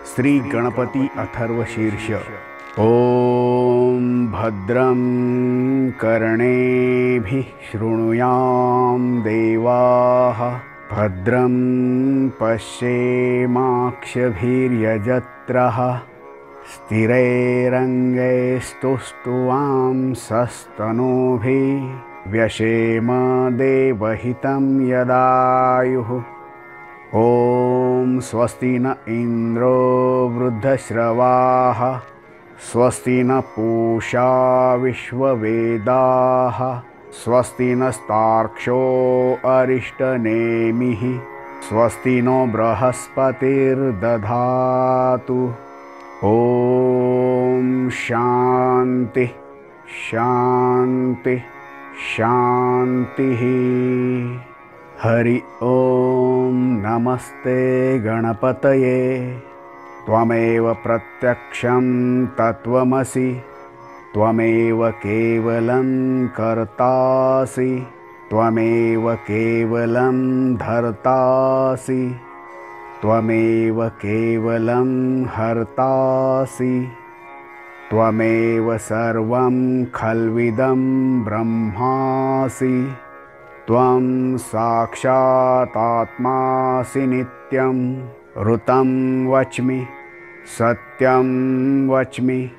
श्री गणपति अथर्वशीर्ष। ॐ भद्रं कर्णेभिः शृणुयाम देवाः, भद्रं पश्येमाक्षभिर्यजत्रः, स्थिरैरङ्गैस्तुष्ट्वांसस्तनूभिः व्यशेम देवहितं यदायुः। ॐ स्वस्ति न इन्द्रो वृद्धश्रवाः, स्वस्ति न पूषा विश्ववेदाः, स्वस्ति नस्तार्क्ष्यो अरिष्टनेमिः, स्वस्ति नो बृहस्पतिर्दधातु। ॐ शान्ति शान्ति शान्तिः। हरि ओम नमस्ते गणपतये। त्वमेव प्रत्यक्षं तत्त्वमसि, त्वमेव केवलं कर्तासि, त्वमेव केवलं धर्तासि, त्वमेव केवलं हर्तासि, त्वमेव सर्वं खल्विदं ब्रह्मासि, त्वं साक्षातात्मासि नित्यं। ऋतं वच्मि सत्यं वच्मि,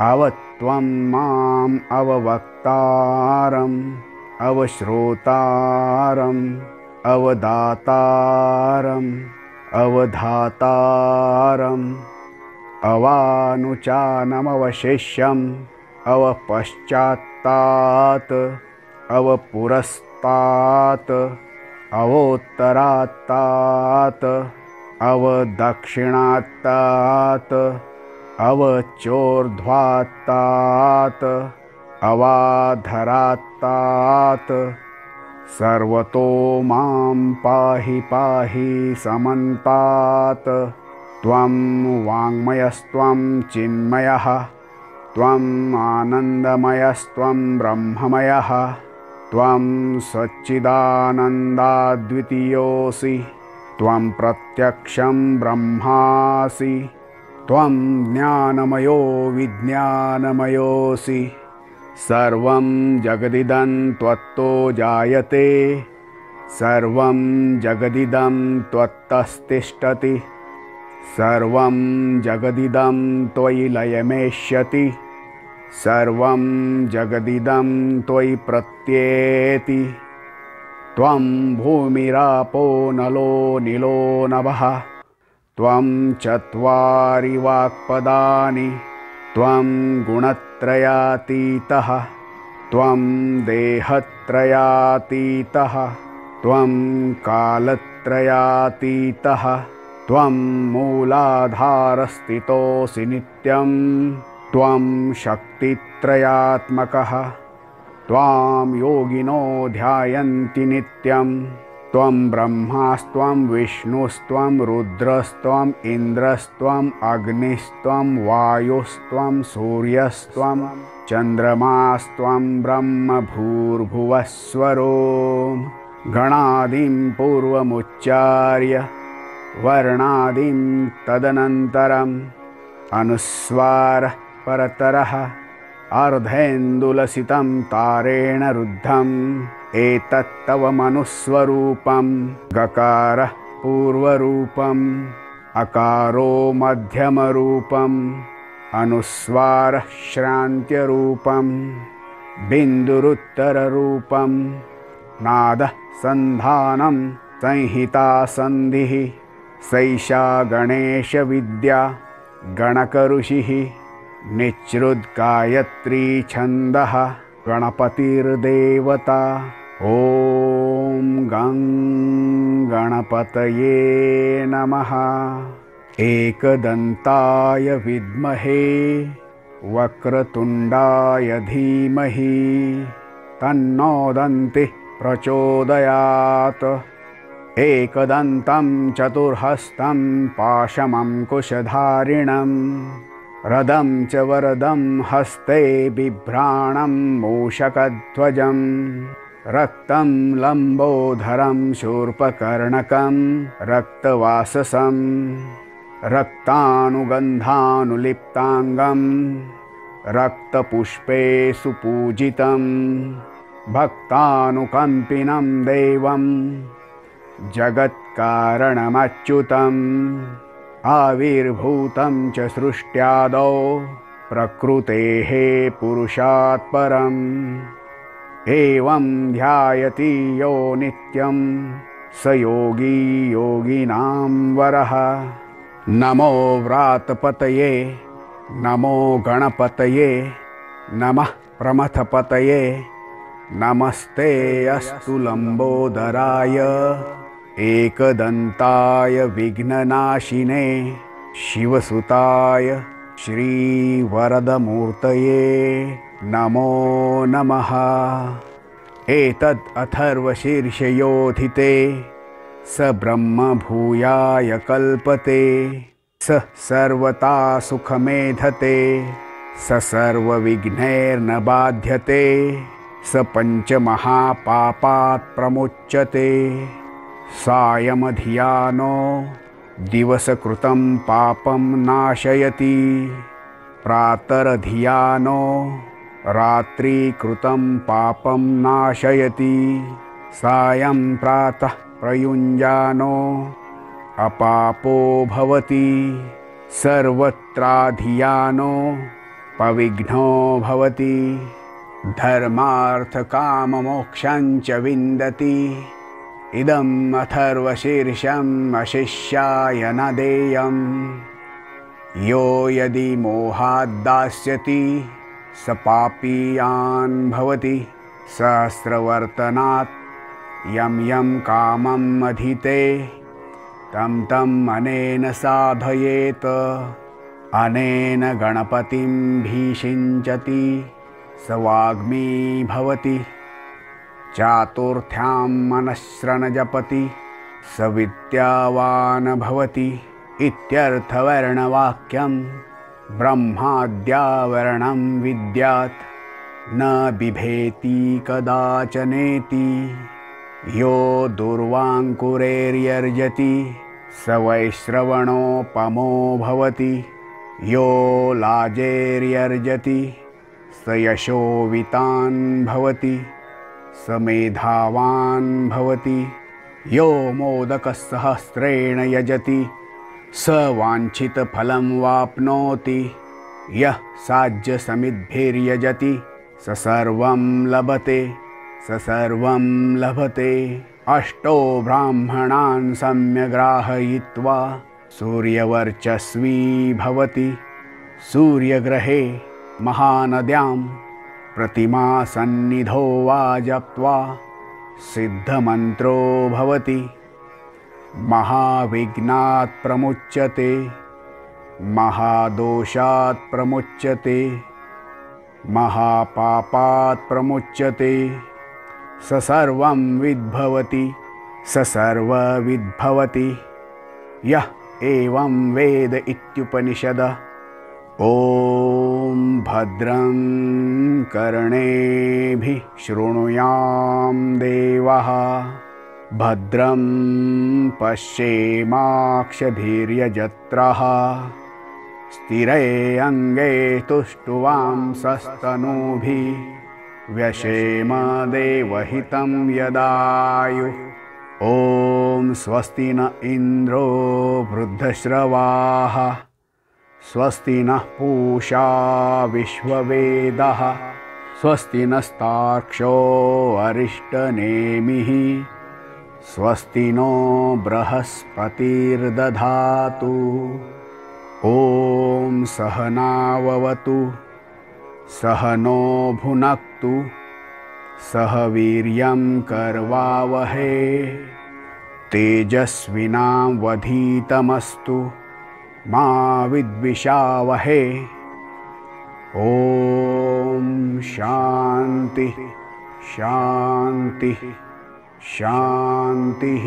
अवत्वं माम् अववक्तारम् अवश्रोतारम् अवदातारम् अवधातारम्, अवानुचानमवशेष्यम् अवपश्चात्तात् अवपुरस्तात् अवोत्तरात्तात् अवदक्षिणात्तात् अवचोर्ध्वात्तात् अवाधरात्तात्। सर्वतो मां पाहि पाहि समन्तात्। त्वं वाङ्मयस्त्वं चिन्मयः, त्वं आनन्दमयस्त्वं ब्रह्ममयः, त्वं सच्चिदानन्दाद्वितीयोऽसि, त्वं प्रत्यक्षं ब्रह्मासि, त्वं ज्ञानमयो विज्ञानमयोऽसि। सर्वं जगदिदं त्वत्तो जायते, सर्वं जगदिदं त्वत्तस्तिष्ठति, सर्वं जगदिदं त्वयि लयमेष्यति, सर्वं जगदिदं त्वयि प्रत्येति। त्वं भूमिरापो नलो निलो नभः, त्वं चत्वारि वाक्पदानि, त्वं गुणत्रयातीतः, त्वं देहत्रयातीतः, त्वं कालत्रयातीतः, त्वं मूलाधारस्थितोऽसि नित्यं, त्वं शक्तित्रयात्मकः, त्वां योगिनो ध्यायन्ति नित्यं। त्वं ब्रह्मास्त्वं विष्णुस्त्वं रुद्रस्त्वं इन्द्रस्त्वं अग्निस्त्वं वायुस्त्वं सूर्यस्त्वं चन्द्रमास्त्वं ब्रह्म भूर्भुवस्वरो। गणादिं पूर्वमुच्चार्य वर्णादिं तदनन्तरम् अनुस्वारः परतरः अर्धेन्दुलसितं तारेण रुद्धम्। एतत्तव मनुस्वरूपं। गकारः पूर्वरूपम्, अकारो मध्यमरूपम्, अनुस्वारः श्रान्त्यरूपम्, बिन्दुरुत्तररूपम्, नादः सन्धानं संहिता सन्धिः। सैषा गणेशविद्या गणकऋषिः, निच्छ्रुतगायत्री छन्दः गणपतिर्देवता। ॐ गं गणपतये नमः। एकदन्ताय विद्महे वक्रतुण्डाय धीमहि, तन्नो दन्तिः प्रचोदयात्। एकदन्तं चतुर्हस्तं पाशमङ्कुशधारिणं, रदं च वरदं हस्ते बिभ्राणं मूषकध्वजं, रक्तं लम्बोधरं शूर्पकर्णकं रक्तवाससं। रक्तानुगन्धानुलिप्ताङ्गं रक्तपुष्पे सुपूजितं भक्तानुकम्पिनं देवं जगत्कारणमच्युतम् आविर्भूतं च सृष्ट्यादौ प्रकृतेः पुरुषात् परम् एवं ध्यायति यो नित्यं स योगी योगिनां वरः। नमो व्रातपतये नमो गणपतये नमः प्रमथपतये नमस्ते अस्तु लंबोदराय एकदन्ताय विघ्ननाशिने शिवसुताय श्रीवरदमूर्तये नमो नमः। एतद् अथर्वशीर्षयोधिते स ब्रह्म भूयाय कल्पते स सर्वता सुखमेधते स सर्वविघ्नैर्न बाध्यते स पञ्चमहापापात् प्रमुच्यते। सायमधियानो दिवसकृतं पापं नाशयति प्रातरधियानो रात्रिकृतं पापं नाशयति सायं प्रातः प्रयुञ्जानो अपापो भवति सर्वत्राधियानो पविघ्नो भवति धर्मार्थकाममोक्षं च विन्दति। इदम् अथर्वशीर्षम् अशिष्याय न देयम् यो यदि मोहाद्दास्यति स पापीयान् भवति सहस्रवर्तनात् यं यं कामम् अधिते तं तम् अनेन साधयेत अनेन गणपतिं भीषिञ्चति स वाग्मी भवति चातुर्थ्यां मनःस्रन जपति स विद्यावान् भवति इत्यर्थवर्णवाक्यं ब्रह्माद्यावरणं विद्यात् न बिभेति कदाचनेति। यो दुर्वाङ्कुरेर्यर्जति स वैश्रवणोपमो भवति यो लाजेर्यर्जति स यशोवितान् भवति स मेधावान् भवति यो मोदकसहस्रेण यजति स वाञ्छितफलं वाप्नोति यः साज्यसमिद्भिर्यजति स सर्वं लभते। अष्टो ब्राह्मणान् सम्यग्राहयित्वा सूर्यवर्चस्वी भवति सूर्यग्रहे महानद्यां प्रतिमा सन्निधौ वा जप्त्वा सिद्धमन्त्रो भवति महाविघ्नात् प्रमुच्यते महादोषात् प्रमुच्यते महापापात् प्रमुच्यते स सर्वं विद्भवति स सर्वविद्भवति यः एवं वेद इत्युपनिषदः। ॐ भद्रं कर्णेभिः शृणुयाम देवः भद्रं पश्येमाक्षभिर्यजत्रः स्थिरै अंगे तुष्टुवां सस्तनूभिः व्यशेम देवहितं यदायुः। ॐ स्वस्ति न इन्द्रो वृद्धश्रवाः स्वस्ति नः पूषा विश्ववेदः स्वस्ति नस्तार्क्ष्यो अरिष्टनेमिः स्वस्ति नो बृहस्पतिर्दधातु। ॐ सहनाववतु सहनो भुनक्तु सह वीर्यं करवावहै तेजस्विनावधीतमस्तु मा विद्विषावहै। ॐ शान्ति शान्ति शान्तिः।